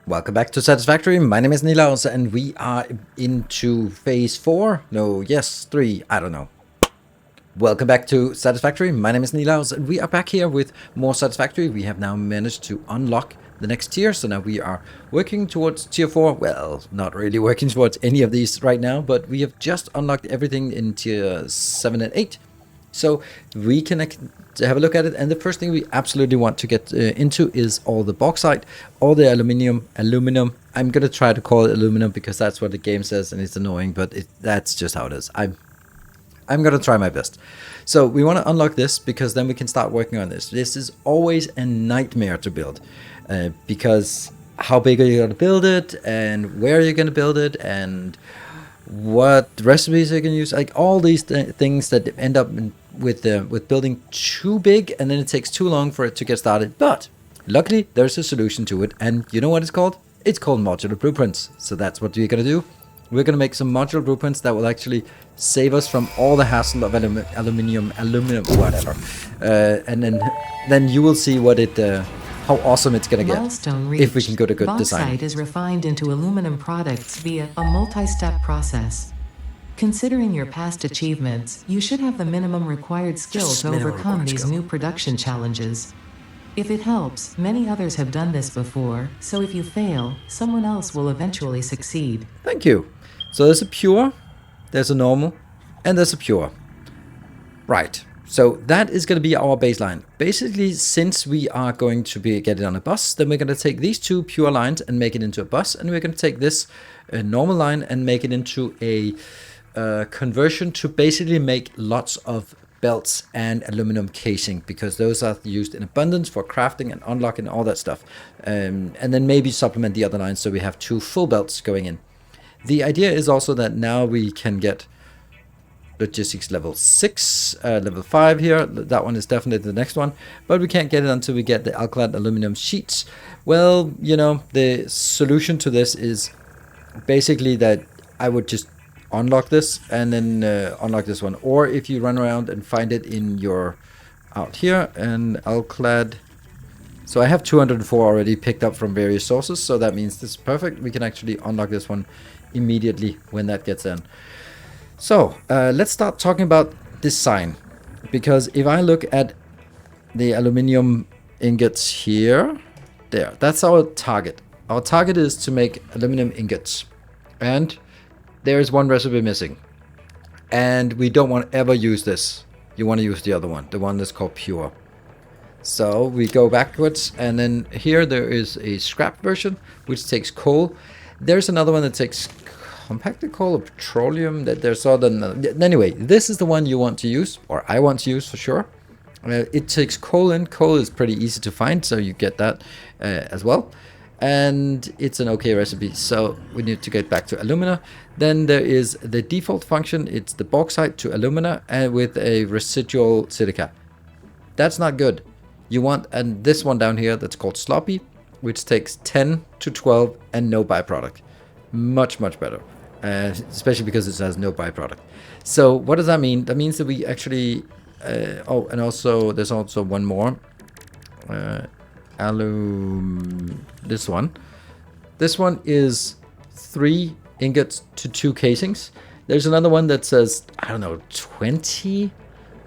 Welcome back to Satisfactory. My name is Nilaus and we are into phase 4. No, yes, 3. I don't know. Welcome back to Satisfactory. My name is Nilaus and we are back here with more Satisfactory. We have now managed to unlock the next tier. So now we are working towards tier 4. Well, not really working towards any of these right now, but we have just unlocked everything in tier 7 and 8. So we can have a look at it, and the first thing we absolutely want to get into is all the bauxite, all the aluminum. I'm gonna try to call it aluminum because that's what the game says, and it's annoying, but that's just how it is. I'm gonna try my best. So we want to unlock this because then we can start working on this. This is always a nightmare to build because how big are you gonna build it, and where are you gonna build it, and what recipes you can use, like all these things that end up with building too big, and then it takes too long for it to get started. But luckily there's a solution to it, and you know what it's called? It's called modular blueprints. So that's what we're gonna do. We're gonna make some modular blueprints that will actually save us from all the hassle of aluminium, whatever, and then you will see what it how awesome it's gonna get if we can go to good design. Bauxite is refined into aluminum products via a multi-step process. Considering your past achievements, you should have the minimum required skill to overcome these new production challenges. If it helps, many others have done this before, so if you fail, someone else will eventually succeed. Thank you. So there's a pure, there's a normal, and there's a pure. Right. So that is going to be our baseline. Basically, since we are going to be getting on a bus, then we're going to take these two pure lines and make it into a bus, and we're going to take this normal line and make it into a conversion to basically make lots of belts and aluminum casing, because those are used in abundance for crafting and unlocking and all that stuff. And then maybe supplement the other lines so we have two full belts going in. The idea is also that now we can get logistics level 6, level 5 here. That one is definitely the next one, but we can't get it until we get the alkylate aluminum sheets. Well, you know, the solution to this is basically that I would just unlock this and then unlock this one, or if you run around and find it in your out here and alkylate. So I have 204 already picked up from various sources, so that means this is perfect. We can actually unlock this one immediately when that gets in. So let's start talking about design, because if I look at the aluminum ingots here, that's our target. Our target is to make aluminum ingots, and there is one recipe missing, and we don't want to ever use this. You want to use the other one, the one that's called pure. So we go backwards, and then here there is a scrap version which takes coal. There's another one that takes compacted coal or petroleum. That there's other. Anyway, this is the one you want to use, or I want to use for sure. It takes coal in. Coal is pretty easy to find, so you get that as well. And it's an okay recipe. So we need to get back to alumina. Then there is the default function. It's the bauxite to alumina and with a residual silica. That's not good. You want this one down here that's called sloppy, which takes 10 to 12 and no byproduct. Much better, especially because it has no byproduct. So what does that mean? That means that we actually oh, and also there's also one more this one is 3 ingots to 2 casings. There's another one that says, I don't know, 20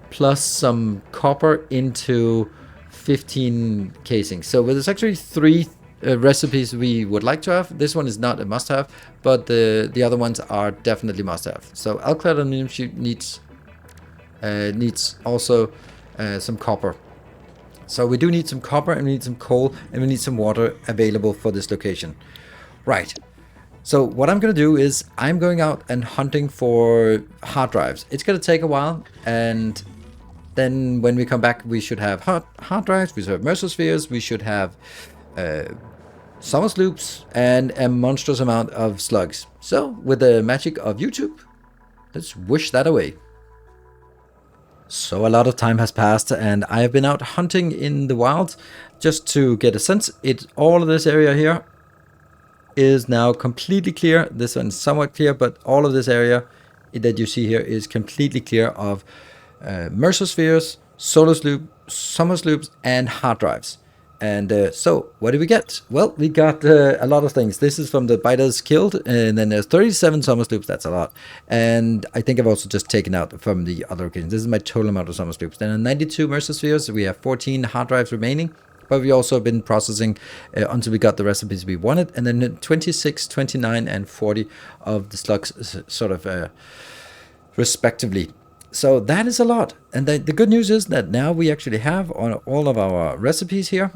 plus some copper into 15 casings. So there's actually 3 recipes we would like to have. This one is not a must-have, but the other ones are definitely must-have. So alkylate aluminum sheet needs also some copper. So we do need some copper, and we need some coal, and we need some water available for this location. Right. So what I'm going to do is I'm going out and hunting for hard drives. It's going to take a while, and then when we come back, we should have hard drives, we should have Mercer spheres, we should have summer sloops, and a monstrous amount of slugs. So with the magic of YouTube, let's wish that away. So a lot of time has passed, and I have been out hunting in the wild just to get a sense. All of this area here is now completely clear. This one is somewhat clear, but all of this area that you see here is completely clear of Mercer spheres, solar sloop, summer sloops, and hard drives. And so, what did we get? Well, we got a lot of things. This is from the Biters Killed, and then there's 37 Summer Sloops. That's a lot. And I think I've also just taken out from the other occasions. This is my total amount of Summer Sloops. Then 92 Mercer Spheres. We have 14 hard drives remaining, but we also have been processing until we got the recipes we wanted. And then 26, 29, and 40 of the slugs, sort of respectively. So that is a lot. And the good news is that now we actually have on all of our recipes here.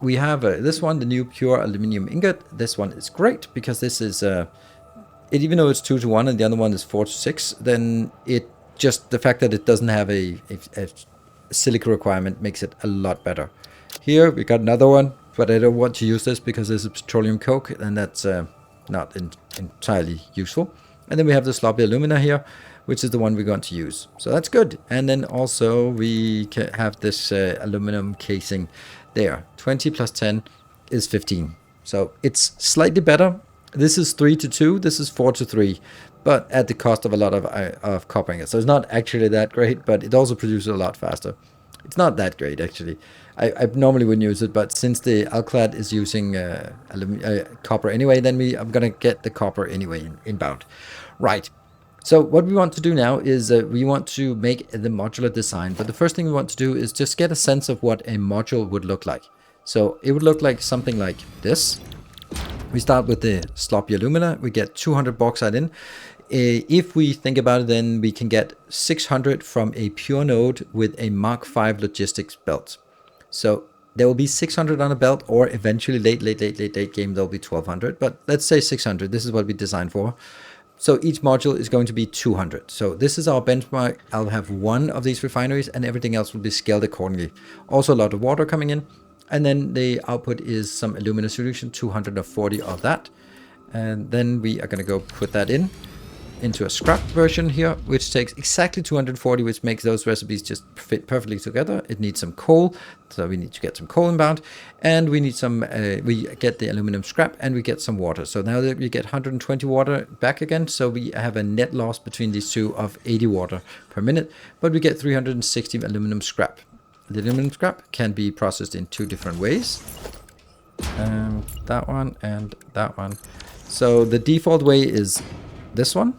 We have this one, the new pure aluminium ingot. This one is great because this is, even though it's 2 to 1 and the other one is 4 to 6, then it just, the fact that it doesn't have a silica requirement makes it a lot better. Here we got another one, but I don't want to use this because this is petroleum coke and that's not entirely useful. And then we have the sloppy alumina here, which is the one we're going to use. So that's good. And then also we can have this aluminum casing there. 20 plus 10 is 15. So it's slightly better. This is 3 to 2. This is 4 to 3. But at the cost of a lot of copper ingots. So it's not actually that great, but it also produces a lot faster. It's not that great, actually. I normally wouldn't use it, but since the Alclad is using copper anyway, then I'm going to get the copper anyway inbound. Right. So what we want to do now is we want to make the modular design. But the first thing we want to do is just get a sense of what a module would look like. So it would look like something like this. We start with the sloppy alumina. We get 200 bauxite in. If we think about it, then we can get 600 from a pure node with a Mark V logistics belt. So there will be 600 on a belt, or eventually late game there'll be 1200. But let's say 600. This is what we designed for. So each module is going to be 200. So this is our benchmark. I'll have one of these refineries and everything else will be scaled accordingly. Also a lot of water coming in. And then the output is some alumina solution, 240 of that. And then we are going to go put that into a scrap version here, which takes exactly 240, which makes those recipes just fit perfectly together. It needs some coal, so we need to get some coal inbound, and we need some, we get the aluminum scrap, and we get some water. So now that we get 120 water back again, so we have a net loss between these two of 80 water per minute, but we get 360 aluminum scrap. The aluminum scrap can be processed in 2 different ways. That one and that one. So the default way is this one.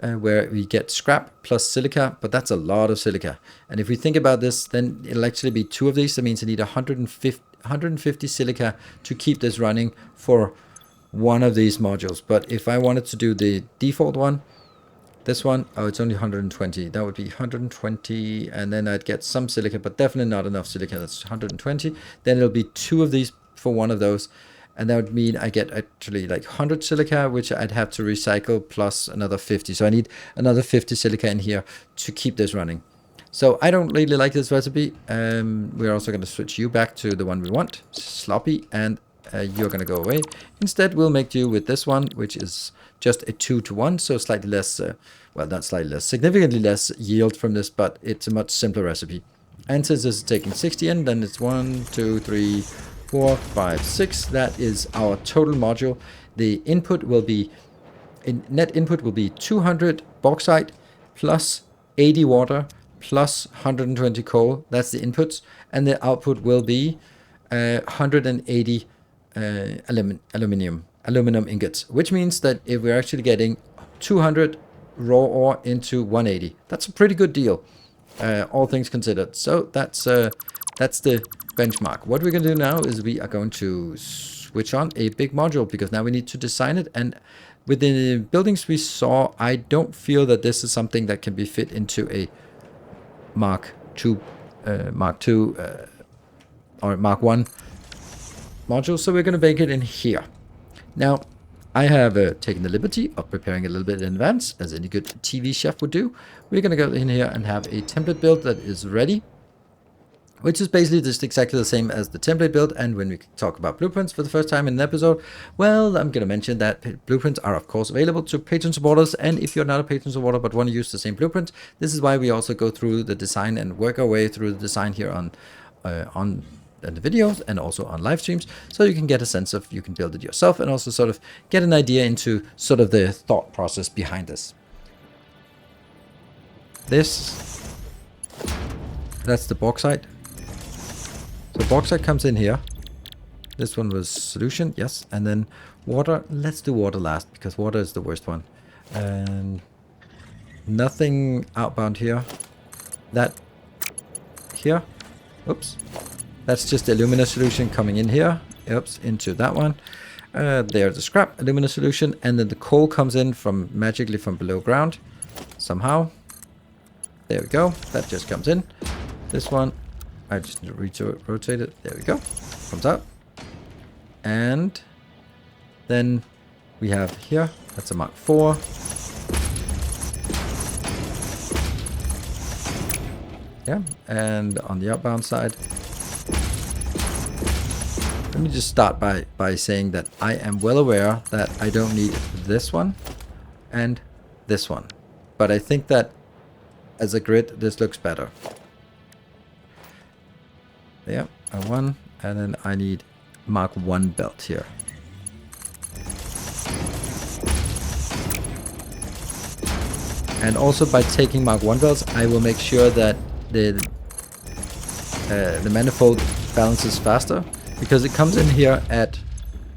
Where we get scrap plus silica, but that's a lot of silica. And if we think about this, then it'll actually be 2 of these. That means I need 150 silica to keep this running for one of these modules. But if I wanted to do the default one, this one, oh, it's only 120. That would be 120, and then I'd get some silica, but definitely not enough silica. That's 120. Then it'll be 2 of these for one of those. And that would mean I get actually like 100 silica, which I'd have to recycle plus another 50. So I need another 50 silica in here to keep this running. So I don't really like this recipe. We're also going to switch you back to the one we want, sloppy, and you're going to go away. Instead, we'll make do with this one, which is just a 2 to 1. So slightly less, well, not slightly less, significantly less yield from this, but it's a much simpler recipe. And since this is taking 60 in, then it's 1, 2, 3, 4, 5, 6. That is our total module. The input will be, net input will be 200 bauxite plus 80 water plus 120 coal. That's the inputs. And the output will be 180 aluminum ingots, which means that if we're actually getting 200 raw ore into 180, that's a pretty good deal, all things considered. So that's the benchmark. What we're going to do now is we are going to switch on a big module, because now we need to design it. And with the buildings we saw, I don't feel that this is something that can be fit into a Mark II or Mark I module. So we're going to make it in here. Now, I have taken the liberty of preparing a little bit in advance, as any good TV chef would do. We're going to go in here and have a template build that is ready, which is basically just exactly the same as the template build. And when we talk about blueprints for the first time in an episode, well, I'm going to mention that blueprints are, of course, available to patron supporters. And if you're not a patron supporter but want to use the same blueprint, this is why we also go through the design and work our way through the design here on the videos and also on live streams, so you can get a sense of, you can build it yourself and also sort of get an idea into sort of the thought process behind this. That's the bauxite. So bauxite comes in here, This one was solution, yes. And then water. Let's do water last, because water is the worst one. And nothing outbound here. That here. Oops. That's just the alumina solution coming in here. Oops, into that one. There's the scrap alumina solution. And then the coal comes in from magically from below ground. Somehow. There we go. That just comes in. This one, I just need to rotate it. There we go. Comes out. And then we have here, that's a Mark IV. Yeah, and on the outbound side, let me just start by saying that I am well aware that I don't need this one and this one. But I think that as a grid, this looks better. Yeah, a 1, and then I need Mark 1 belt here. And also by taking Mark 1 belts, I will make sure that the manifold balances faster, because it comes in here at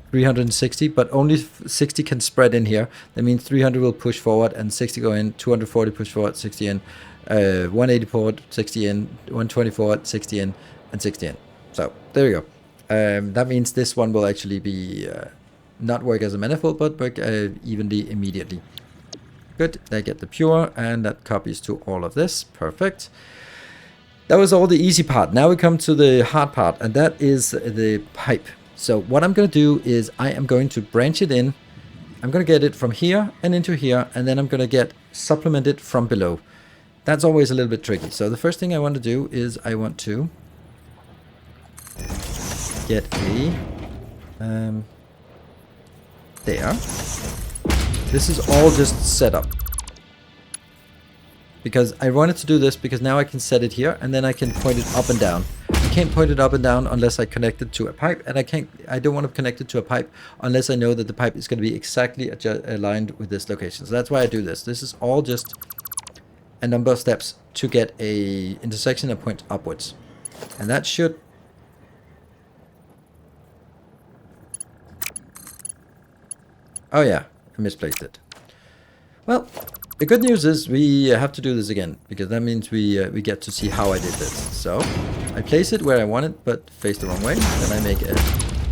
360, but only 60 can spread in here. That means 300 will push forward and 60 go in, 240 push forward, 60 in, 180 forward, 60 in, 120 forward, 60 in, and 60 in. So there you go. That means this one will actually be not work as a manifold, but work evenly immediately. Good. I get the pure, and that copies to all of this. Perfect. That was all the easy part. Now we come to the hard part, and that is the pipe. So what I'm going to do is I am going to branch it in. I'm going to get it from here and into here, and then I'm going to get supplemented from below. That's always a little bit tricky. So the first thing I want to do is I want to get a there. This is all just set up, because I wanted to do this because now I can set it here and then I can point it up and down. I can't point it up and down unless I connect it to a pipe, and I don't want to connect it to a pipe unless I know that the pipe is going to be exactly aligned with this location. So that's why I do this. This is all just a number of steps to get a intersection that points upwards, and that should. Oh yeah, I misplaced it. Well, the good news is we have to do this again, because that means we get to see how I did this. So I place it where I want it, but face the wrong way. Then I make a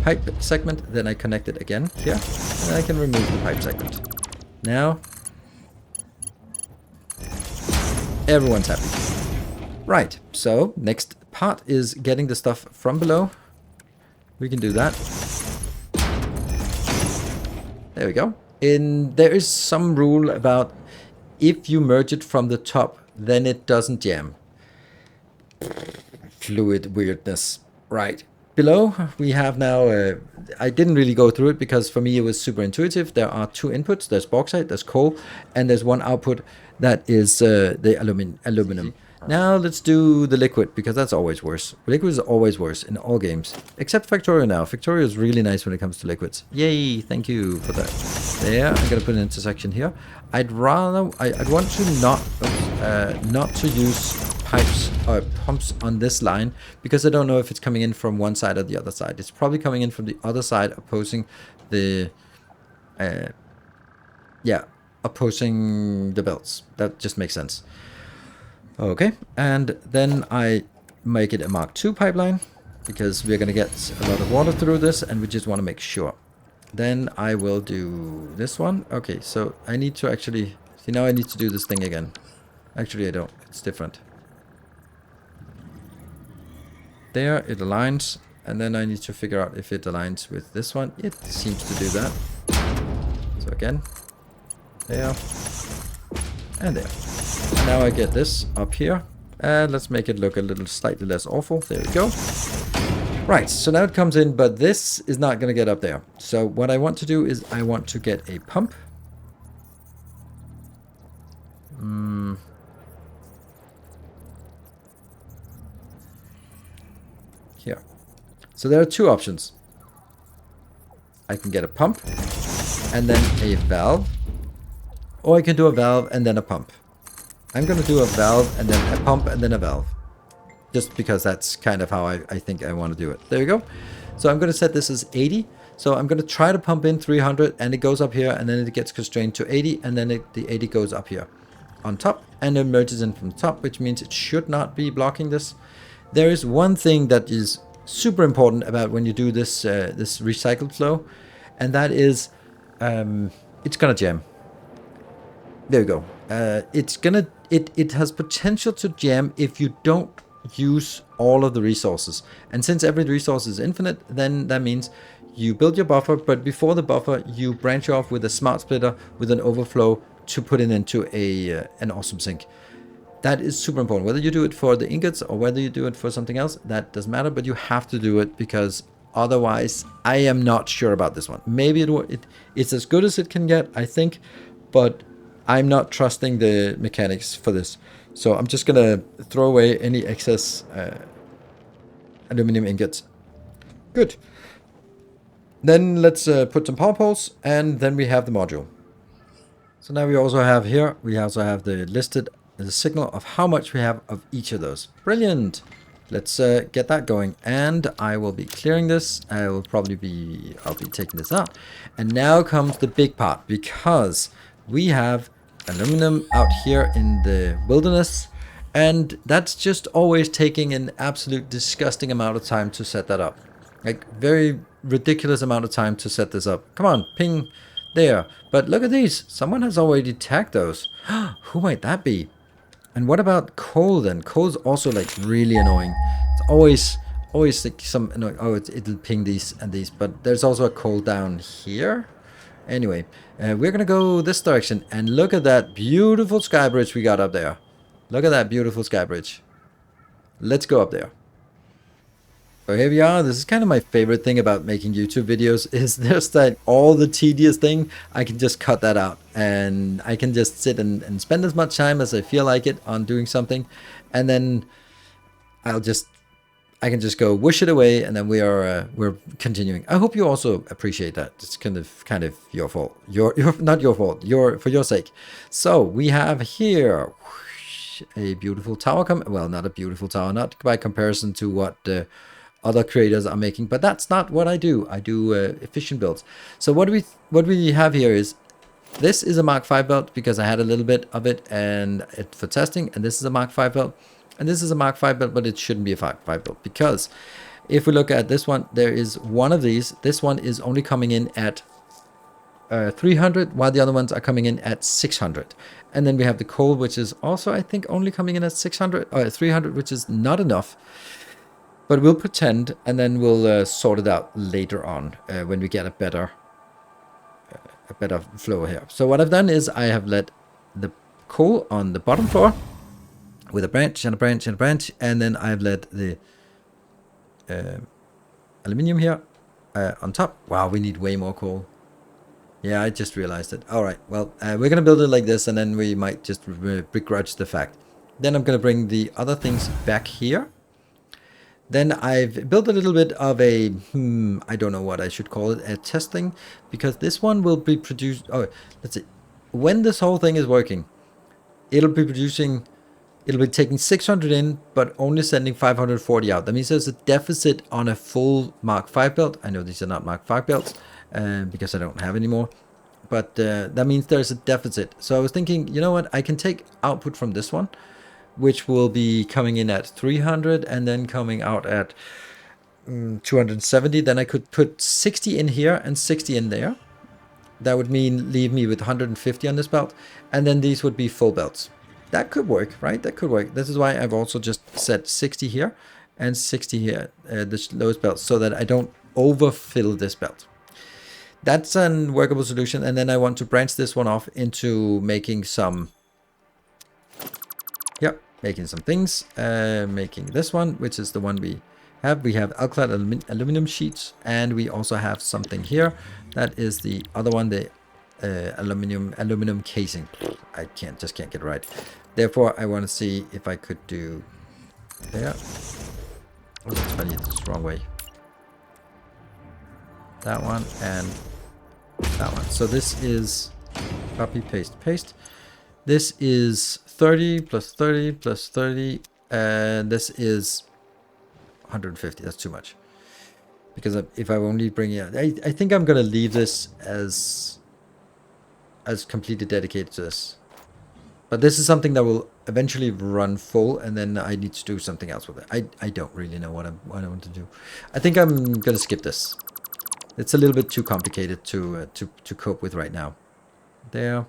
pipe segment, then I connect it again here, and I can remove the pipe segment. Now, everyone's happy. Right, so next part is getting the stuff from below. We can do that. There we go. There is some rule about if you merge it from the top, then it doesn't jam. Fluid weirdness. Right. Below, we have now, I didn't really go through it because for me it was super intuitive. There are 2 inputs. There's bauxite, there's coal, and there's 1 output that is the aluminum. Now let's do the liquid, because that's always worse. Liquid is always worse in all games, except Factorio now. Factorio is really nice when it comes to liquids. Yay, thank you for that. There, I'm gonna put an intersection here. I'd want to not to use pipes or pumps on this line, because I don't know if it's coming in from one side or the other side. It's probably coming in from the other side, opposing the opposing the belts. That just makes sense. Okay, and then I make it a Mark II pipeline, because we're going to get a lot of water through this, and we just want to make sure. Then I will do this one. Okay, so I need to actually... See, now I need to do this thing again. Actually, I don't. It's different. There, it aligns, and then I need to figure out if it aligns with this one. It seems to do that. So again, there, and there. And now I get this up here, and let's make it look a little slightly less awful. There we go. Right, so now it comes in, but this is not going to get up there. So what I want to do is I want to get a pump. Here. So there are 2 options. I can get a pump and then a valve, or I can do a valve and then a pump. I'm going to do a valve and then a pump and then a valve, just because that's kind of how I think I want to do it. There we go. So I'm going to set this as 80. So I'm going to try to pump in 300 and it goes up here and then it gets constrained to 80 and then the 80 goes up here on top and it merges in from the top, which means it should not be blocking this. There is one thing that is super important about when you do this this recycled flow, and that is it's gonna jam. There we go. It has potential to jam if you don't use all of the resources. And since every resource is infinite, then that means you build your buffer, but before the buffer, you branch off with a smart splitter with an overflow to put it into an awesome sink. That is super important. Whether you do it for the ingots or whether you do it for something else, that doesn't matter, but you have to do it because otherwise, I am not sure about this one. Maybe it's as good as it can get, I think, but I'm not trusting the mechanics for this. So I'm just gonna throw away any excess aluminum ingots. Good. Then let's put some power poles, and then we have the module. So now we also have here, we also have the listed the signal of how much we have of each of those. Brilliant. Let's get that going, and I will be clearing this. I'll be taking this out, and now comes the big part, because we have aluminum out here in the wilderness, and that's just always taking an absolute disgusting amount of time to set that up. Like, very ridiculous amount of time to set this up. Come on, ping there. But look at these. Someone has already tagged those. Who might that be? And what about coal then? Coal's also like really annoying. It's always like some annoying. Oh, it'll ping these and these. But there's also a coal down here. Anyway, we're gonna go this direction, and look at that beautiful sky bridge we got up there. Look at that beautiful sky bridge. Let's go up there. So here we are. This is kind of my favorite thing about making YouTube videos, is there's that all the tedious thing. I can just cut that out, and I can just sit and spend as much time as I feel like it on doing something, and then I can just go whoosh it away, and then we're continuing. I hope you also appreciate that. It's kind of your fault. Not your fault. For your sake. So we have here a beautiful tower. Well, not a beautiful tower, not by comparison to what other creators are making, but that's not what I do. I do efficient builds. So what we have here is, this is a Mark V belt because I had a little bit of it for testing, and this is a Mark V belt. And this is a Mark V belt, but it shouldn't be a Mark V belt, because if we look at this one, there is one of these. This one is only coming in at 300, while the other ones are coming in at 600. And then we have the coal, which is also, I think, only coming in at 600 or 300, which is not enough. But we'll pretend, and then we'll sort it out later on when we get a better flow here. So what I've done is I have let the coal on the bottom floor, with a branch and a branch and a branch, and then I've let the aluminium here on top. Wow, we need way more coal. Yeah, I just realized it. All right, well, we're going to build it like this, and then we might just begrudge the fact. Then I'm going to bring the other things back here. Then I've built a little bit of a, I don't know what I should call it, a testing, because this one will be produced, let's see, when this whole thing is working, it'll be taking 600 in, but only sending 540 out. That means there's a deficit on a full Mark V belt. I know these are not Mark V belts because I don't have any more. But that means there's a deficit. So I was thinking, you know what? I can take output from this one, which will be coming in at 300 and then coming out at 270. Then I could put 60 in here and 60 in there. That would leave me with 150 on this belt. And then these would be full belts. That could work, right? That could work. This is why I've also just set 60 here and 60 here, the lowest belt, so that I don't overfill this belt. That's a workable solution. And then I want to branch this one off into making some, making some things. Making this one, which is the one we have. We have alclad aluminum sheets, and we also have something here. That is the other one, the aluminum casing. I just can't get it right. Therefore, I want to see if I could do there. Oh, that's funny, it's the wrong way. That one and that one. So this is copy, paste, paste. This is 30 plus 30 plus 30, and this is 150. That's too much. Because if I only bring it, I think I'm gonna leave this as completely dedicated to this. But this is something that will eventually run full, and then I need to do something else with it. I don't really know what I want to do. I think I'm gonna skip this. It's a little bit too complicated to cope with right now. There.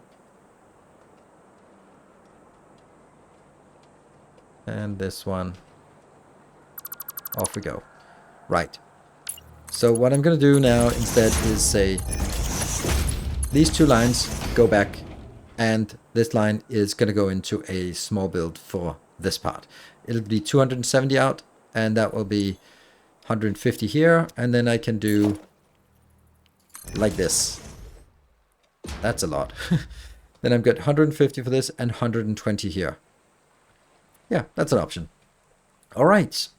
And this one. Off we go. Right. So what I'm going to do now instead is say these two lines go back, and this line is going to go into a small build for this part. It'll be 270 out, and that will be 150 here, and then I can do like this. That's a lot. Then I've got 150 for this and 120 here. Yeah, that's an option. All right.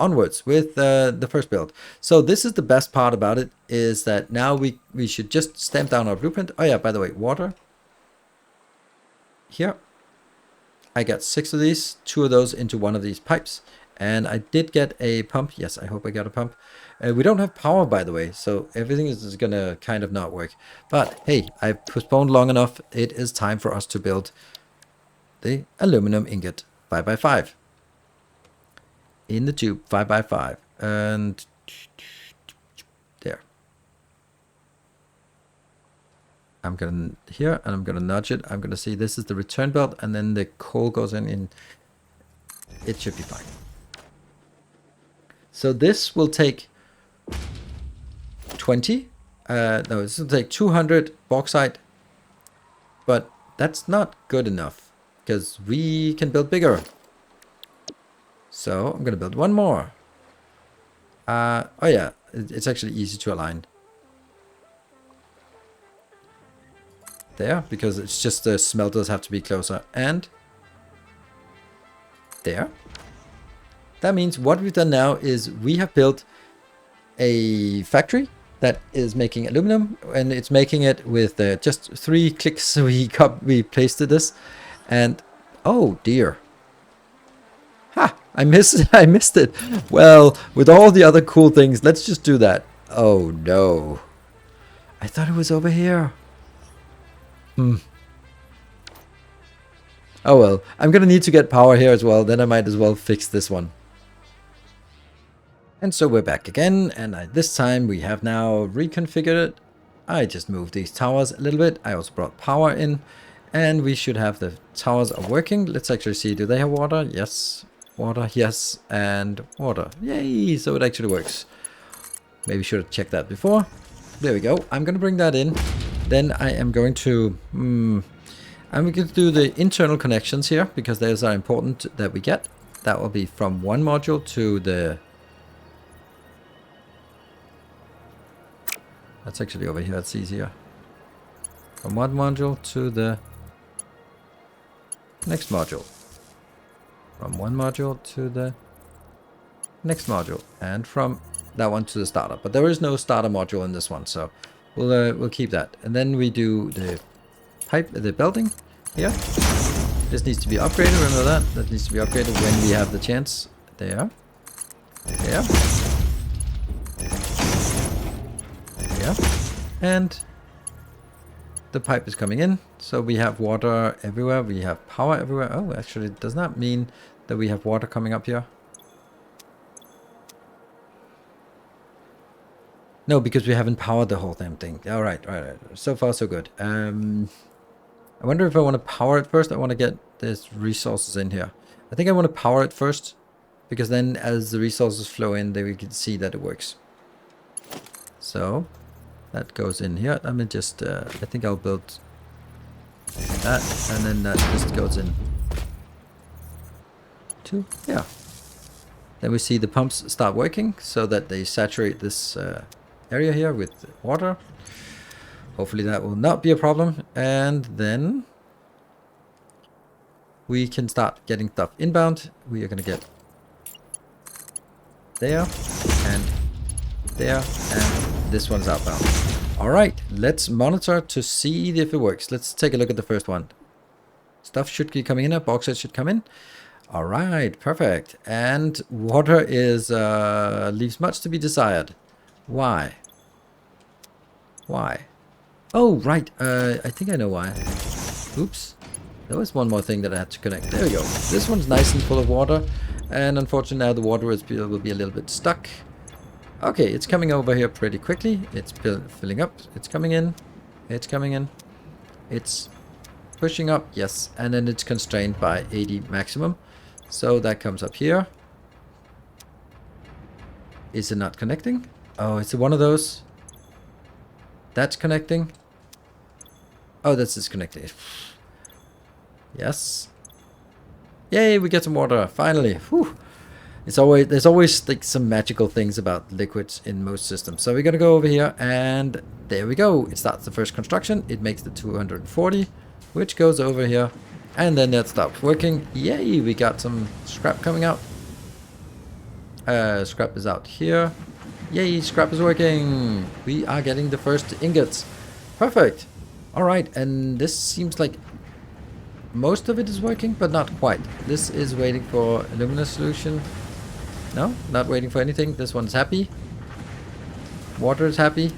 Onwards with the first build. So this is the best part about it, is that now we should just stamp down our blueprint. Oh yeah, by the way, water. Here. I got 6 of these, 2 of those into one of these pipes. And I did get a pump. Yes, I hope I got a pump. We don't have power, by the way, so everything is going to kind of not work. But hey, I've postponed long enough. It is time for us to build the aluminum ingot 5x5. In the tube, 5x5, and there. I'm gonna here, and I'm gonna nudge it. I'm gonna see this is the return belt, and then the coal goes in. It should be fine. So this will take 20. No, this will take 200 bauxite, but that's not good enough because we can build bigger. So I'm going to build one more. Oh yeah, it's actually easy to align. There, because it's just the smelters have to be closer. And there. That means what we've done now is we have built a factory that is making aluminum, and it's making it with just 3 clicks. We pasted this, and oh dear. Ha! I missed it. Well, with all the other cool things, let's just do that. Oh no. I thought it was over here. Oh well, I'm gonna need to get power here as well. Then I might as well fix this one. And so we're back again, and this time we have now reconfigured it. I just moved these towers a little bit. I also brought power in, and we should have the towers are working. Let's actually see, do they have water? Yes. Water, yes, and water. Yay, so it actually works. Maybe should have checked that before. There we go. I'm going to bring that in. Then I am going to... I'm going to do the internal connections here, because those are important that we get. That will be from one module to the... That's actually over here. It's easier. From one module to the next module. From one module to the next module, and from that one to the starter. But there is no starter module in this one, so we'll keep that. And then we do the pipe, the belting here. This needs to be upgraded. Remember that. That needs to be upgraded when we have the chance. There. There. There. And the pipe is coming in, so we have water everywhere, we have power everywhere. Oh, actually, it does not mean that we have water coming up here. No, because we haven't powered the whole damn thing. All right, right. So far, so good. I wonder if I want to power it first. I want to get these resources in here. I think I want to power it first, because then as the resources flow in, then we can see that it works. So... that goes in here. Let me just, I think I'll build that, and then that just goes in to, yeah. Then we see the pumps start working, so that they saturate this area here with water. Hopefully that will not be a problem. And then we can start getting stuff inbound. We are going to get there, and there, and this one's outbound. All right, let's monitor to see if it works. Let's take a look at the first one. Stuff should be coming in. Bauxite should come in. All right, perfect. And water is leaves much to be desired. Why? Why? Oh, right. I think I know why. Oops. There was one more thing that I had to connect. There we go. This one's nice and full of water. And unfortunately now the water will be a little bit stuck. Okay, it's coming over here pretty quickly. It's filling up. It's coming in. It's coming in. It's pushing up. Yes. And then it's constrained by 80 maximum. So that comes up here. Is it not connecting? Oh, is it one of those? That's connecting. Oh, that's disconnected. Yes. Yay, we get some water, finally. Whew. There's always like some magical things about liquids in most systems. So we're gonna go over here and there we go. It starts the first construction. It makes the 240, which goes over here. And then that stops working. Yay, we got some scrap coming out. Scrap is out here. Yay, scrap is working. We are getting the first ingots. Perfect. All right, and this seems like most of it is working, but not quite. This is waiting for alumina solution. No, not waiting for anything. This one's happy. Water is happy.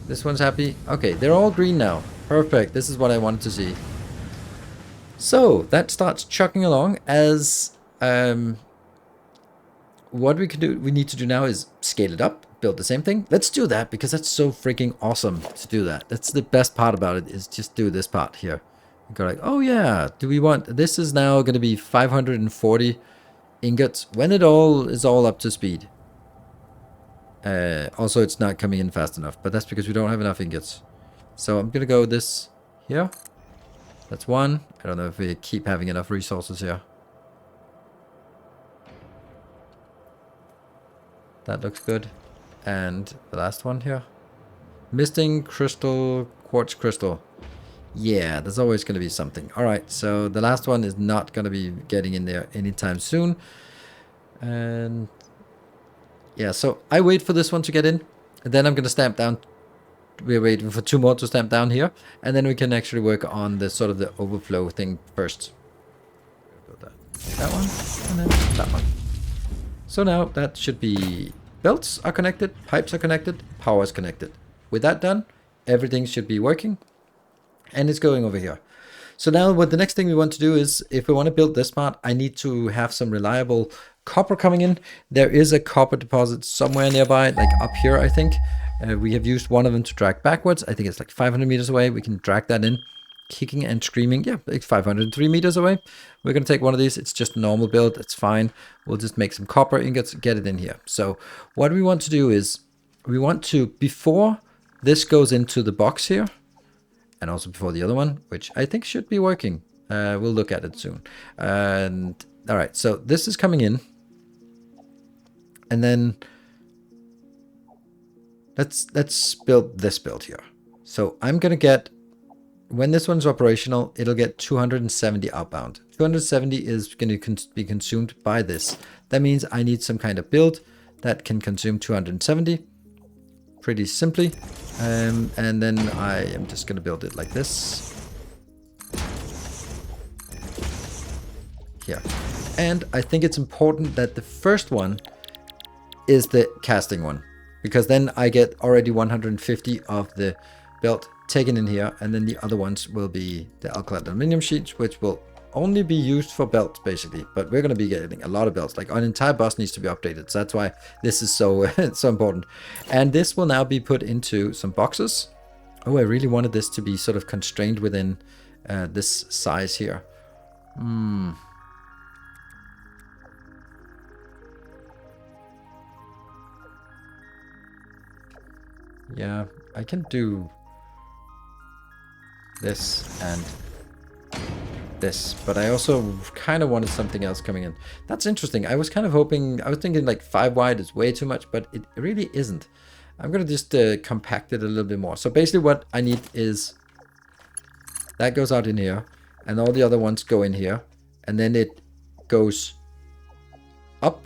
This one's happy. Okay, they're all green now. Perfect. This is what I wanted to see. So that starts chugging along as what we need to do now is scale it up, build the same thing. Let's do that because that's so freaking awesome to do that. That's the best part about it, is just do this part here. You go like, oh yeah, do we want, this is now going to be 540 ingots when it is all up to speed. Also, it's not coming in fast enough, but that's because we don't have enough ingots. So I'm going to go this here. That's one. I don't know if we keep having enough resources here. That looks good. And the last one here. Misting crystal, quartz crystal. Yeah, there's always going to be something. Alright, so the last one is not going to be getting in there anytime soon. And yeah, so I wait for this one to get in. And then I'm going to stamp down. We're waiting for 2 more to stamp down here. And then we can actually work on the sort of the overflow thing first. That one, and then that one. So now that should be, belts are connected, pipes are connected, power is connected. With that done, everything should be working. And it's going over here. So now what the next thing we want to do is, if we want to build this part, I need to have some reliable copper coming in. There is a copper deposit somewhere nearby, like up here, I think. We have used one of them to drag backwards. I think it's like 500 meters away. We can drag that in, kicking and screaming. Yeah, it's 503 meters away. We're going to take one of these. It's just a normal build. It's fine. We'll just make some copper ingots, get it in here. So what we want to do is, we want to, before this goes into the box here, and also before the other one, which I think should be working. We'll look at it soon. And all right, so this is coming in. And then let's build this build here. So I'm going to get, when this one's operational, it'll get 270 outbound. 270 is going to be consumed by this. That means I need some kind of build that can consume 270 pretty simply. And then I am just going to build it like this. Here. And I think it's important that the first one is the casting one, because then I get already 150 of the belt taken in here, and then the other ones will be the alkaline aluminium sheets, which will only be used for belts basically, but we're going to be getting a lot of belts. Like, an entire bus needs to be updated, so that's why this is so so important. And this will now be put into some boxes. Oh, I really wanted this to be sort of constrained within this size here. Yeah, I can do this and this, but I also kind of wanted something else coming in. That's interesting. I was kind of hoping, I was thinking like 5 wide is way too much, but it really isn't. I'm going to just compact it a little bit more. So basically what I need is, that goes out in here, and all the other ones go in here, and then it goes up.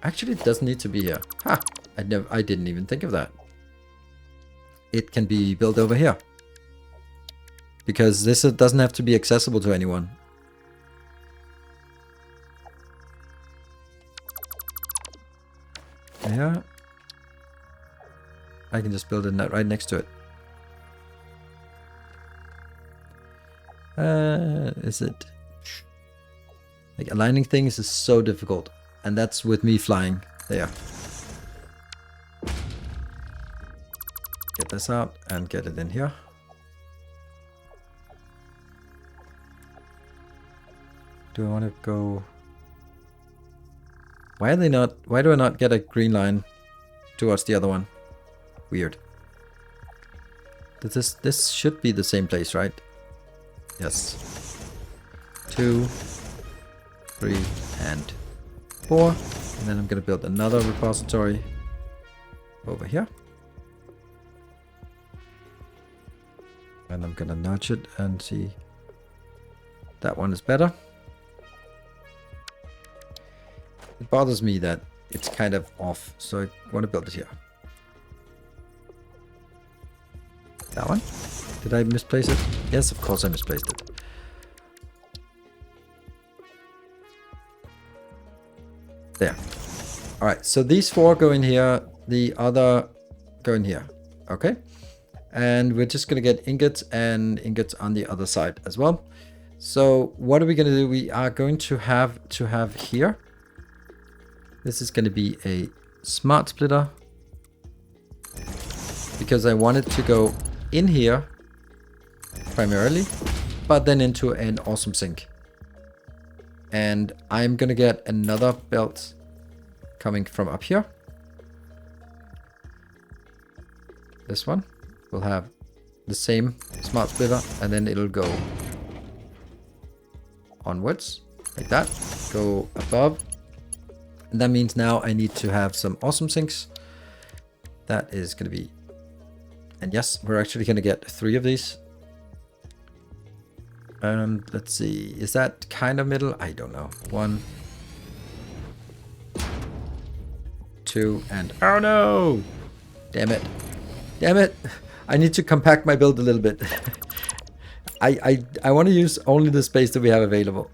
Actually, it doesn't need to be here. Ha! I didn't even think of that. It can be built over here, because this doesn't have to be accessible to anyone. I can just build it right next to it. Is it? Like, aligning things is so difficult. And that's with me flying. There. Get this out and get it in here. Do I want to go... Why are they not... Why do I not get a green line towards the other one? Weird. This should be the same place, right? Yes. 2, 3, and 4. And then I'm going to build another repository over here. And I'm going to nudge it and see. That one is better. It bothers me that it's kind of off, so I want to build it here. That one? Did I misplace it? Yes, of course I misplaced it. There. Alright, so these 4 go in here, the other go in here. Okay? And we're just going to get ingots and ingots on the other side as well. So what are we going to do? We are going to have here. This is going to be a smart splitter. Because I want it to go in here primarily, but then into an awesome sink. And I'm going to get another belt coming from up here. This one will have the same smart splitter, and then it'll go onwards like that, go above. And that means now I need to have some awesome sinks. That is going to be, and yes, we're actually going to get 3 of these. And let's see, is that kind of middle? I don't know. 1, 2, and oh no! Damn it. Damn it. I need to compact my build a little bit. I want to use only the space that we have available.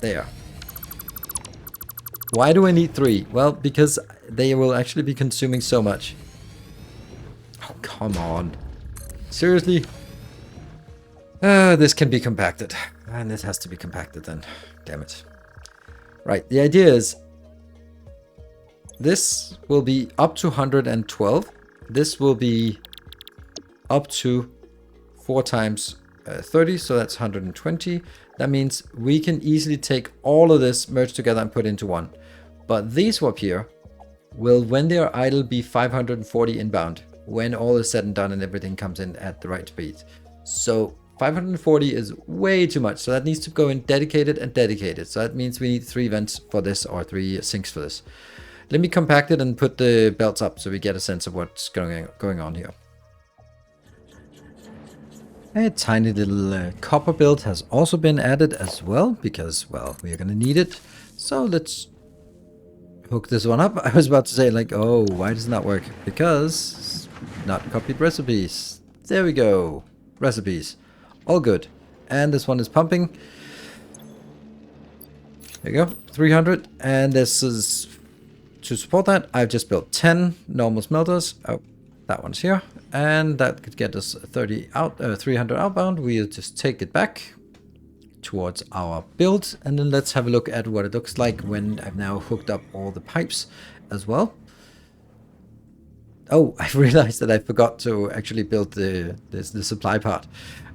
There. Why do I need 3? Well, because they will actually be consuming so much. Oh, come on. Seriously? This can be compacted. And this has to be compacted then. Damn it. Right, the idea is this will be up to 112. This will be up to 4 times 30, so that's 120. That means we can easily take all of this, merge together and put into one. But these up here will, when they are idle, be 540 inbound, when all is said and done and everything comes in at the right speed. So 540 is way too much, so that needs to go in dedicated and dedicated. So that means we need 3 vents for this, or 3 sinks for this. Let me compact it and put the belts up so we get a sense of what's going on here. A tiny little copper build has also been added as well, because, well, we are going to need it. So let's hook this one up. I was about to say, like, oh, why does it not work? Because not copied recipes. There we go. Recipes. All good. And this one is pumping. There you go. 300. And this is, to support that, I've just built 10 normal smelters. Oh, that one's here. And that could get us 300 outbound. We'll just take it back towards our build. And then let's have a look at what it looks like when I've now hooked up all the pipes as well. Oh, I realized that I forgot to actually build the supply part.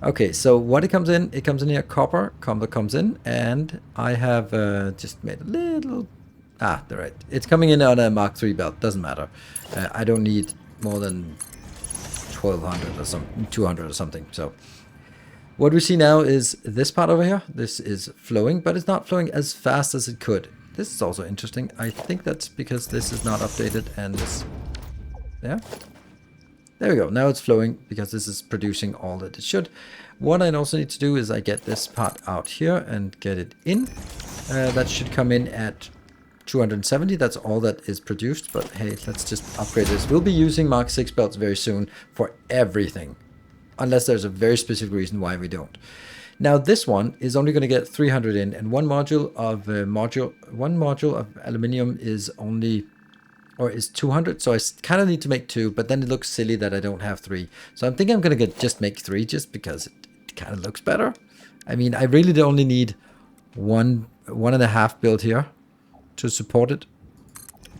Okay, so what it comes in here, copper comes in, and I have just made a little, they're right. It's coming in on a Mark III belt, doesn't matter. I don't need more than 1200 or something, 200 or something. So what we see now is this part over here. This is flowing, but it's not flowing as fast as it could. This is also interesting. I think that's because this is not updated, and this, yeah. There we go. Now it's flowing because this is producing all that it should. What I also need to do is I get this part out here and get it in. That should come in at 270. That's all that is produced. But hey, let's just upgrade this. We'll be using Mark 6 belts very soon for everything, unless there's a very specific reason why we don't. Now this one is only going to get 300 in, and one module of aluminium is only or is 200. So I kind of need to make 2, but then it looks silly that I don't have 3. So I'm thinking I'm going to just make 3 just because it kind of looks better. I mean, I really only need 1.5 built here to support it.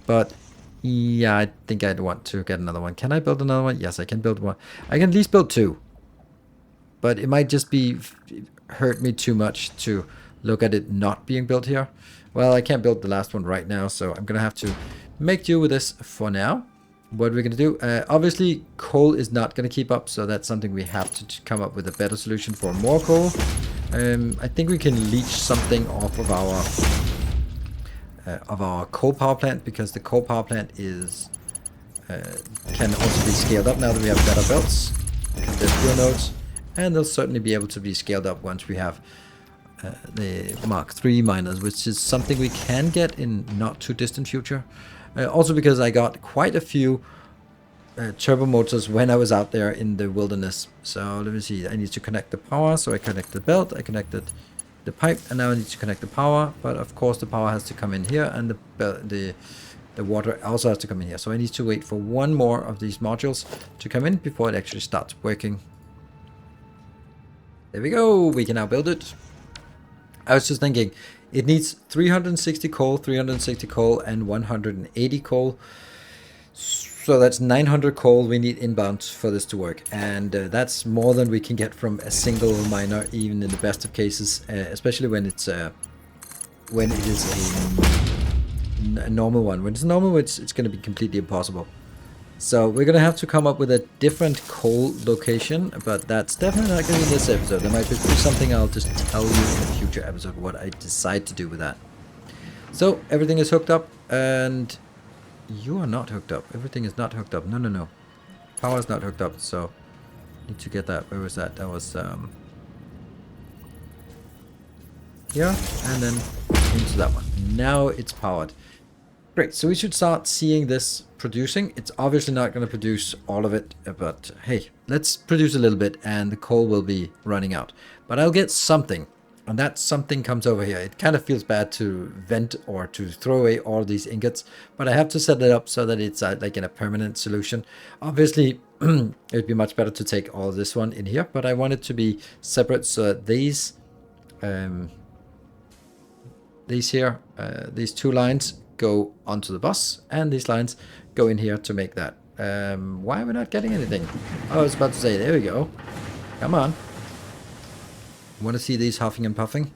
But yeah, I think I'd want to get another one. Can I build another one? Yes, I can build one. I can at least build 2. But it might just be hurt me too much to look at it not being built here. Well, I can't build the last one right now, so I'm gonna have to make do with this for now. What we're gonna do, obviously coal is not gonna keep up, so that's something we have to come up with a better solution for more coal. I think we can leach something off of our coal power plant, because the coal power plant is can also be scaled up now that we have better belts, because they're fuel nodes, and they'll certainly be able to be scaled up once we have the Mark III miners, which is something we can get in not too distant future. Also because I got quite a few turbo motors when I was out there in the wilderness. So let me see, I need to connect the power, so I connected the belt, I connected the pipe, and now I need to connect the power. But of course the power has to come in here, and the water also has to come in here. So I need to wait for one more of these modules to come in before it actually starts working. There we go, we can now build it. I was just thinking, it needs 360 coal, 360 coal, and 180 coal. So that's 900 coal we need inbound for this to work. And that's more than we can get from a single miner, even in the best of cases, especially when it's when it is a normal one. When it's normal, it's going to be completely impossible. So we're going to have to come up with a different coal location, but that's definitely not going to be in this episode. There might be something I'll just tell you in a future episode what I decide to do with that. So everything is hooked up, and you are not hooked up. Everything is not hooked up. No. Power is not hooked up, so need to get that. Where was that? That was here, and then into that one. Now it's powered. Great, so we should start seeing this producing. It's obviously not going to produce all of it, but hey, let's produce a little bit and the coal will be running out. But I'll get something, and that something comes over here. It kind of feels bad to vent or to throw away all these ingots, but I have to set it up so that it's like in a permanent solution. Obviously, it'd be much better to take all this one in here, but I want it to be separate so that these here, these 2 lines go onto the bus, and these lines go in here to make that. Why am I not getting anything? Oh, I was about to say, there we go. Come on. Want to see these huffing and puffing?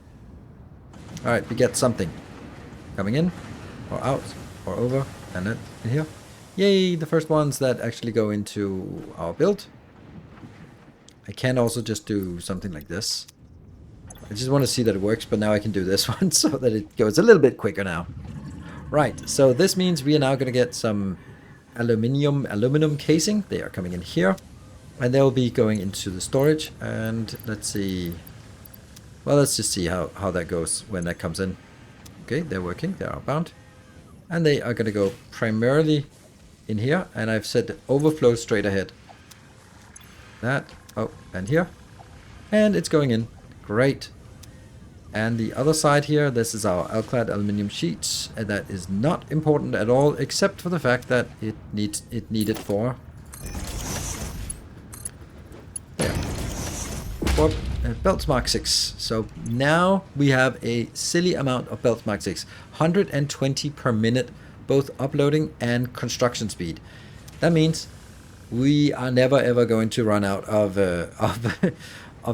Alright, we get something. Coming in, or out, or over, and then in here. Yay, the first ones that actually go into our build. I can also just do something like this. I just want to see that it works, but now I can do this one so that it goes a little bit quicker now. Right, so this means we are now going to get some aluminum casing. They are coming in here, and they'll be going into the storage. And let's see, well, let's just see how that goes when that comes in. Okay, they're working, they are bound, and they are going to go primarily in here, and I've set overflow straight ahead. That, oh, and here, and it's going in. Great. And the other side here, this is our alclad aluminium sheets, and that is not important at all, except for the fact that it needed for belts Mark 6. So now we have a silly amount of belts Mark 6, 120 per minute, both uploading and construction speed. That means we are never ever going to run out of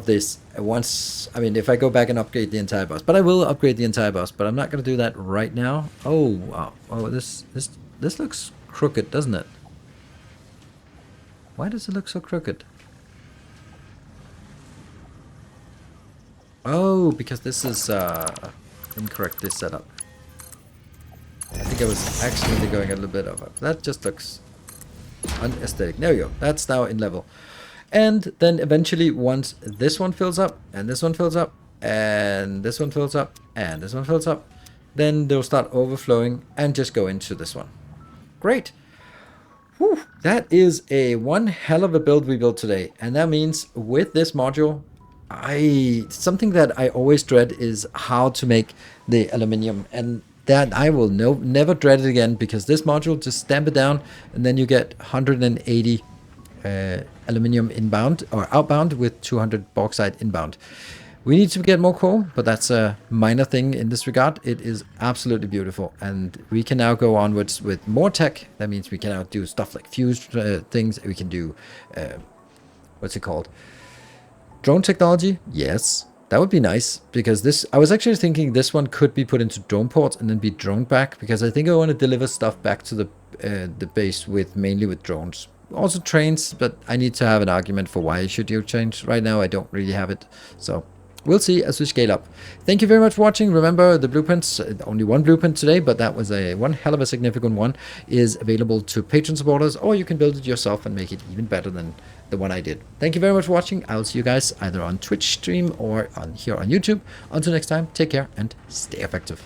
this once. I mean, if I go back and upgrade the entire bus, but I will upgrade the entire bus, but I'm not going to do that right now. Oh wow. Oh, this looks crooked, doesn't it? Why does it look so crooked? Oh, because this is incorrectly set up. I think I was accidentally going a little bit over. That just looks unaesthetic. There we go. That's now in level. And then eventually, once this one fills up, and this one fills up, and this one fills up, and this one fills up, then they'll start overflowing and just go into this one. Great. Whew, that is one hell of a build we built today. And that means with this module, something that I always dread is how to make the aluminium. And that I will never dread it again, because this module, just stamp it down, and then you get 180 aluminium inbound or outbound with 200 bauxite inbound. We need to get more coal, but that's a minor thing in this regard. It is absolutely beautiful, and we can now go onwards with more tech. That means we can now do stuff like fuse things. We can do, what's it called? Drone technology? Yes, that would be nice, because this, I was actually thinking this one could be put into drone ports and then be droned back, because I think I want to deliver stuff back to the base with mainly with drones. Also trains, but I need to have an argument for why I should use trains. Right now I don't really have it, so we'll see as we scale up. Thank you very much for watching. Remember, the blueprints, only one blueprint today, but that was one hell of a significant one, is available to patron supporters, or you can build it yourself and make it even better than the one I did. Thank you very much for watching. I'll see you guys either on Twitch stream or here on YouTube. Until next time, take care and stay effective.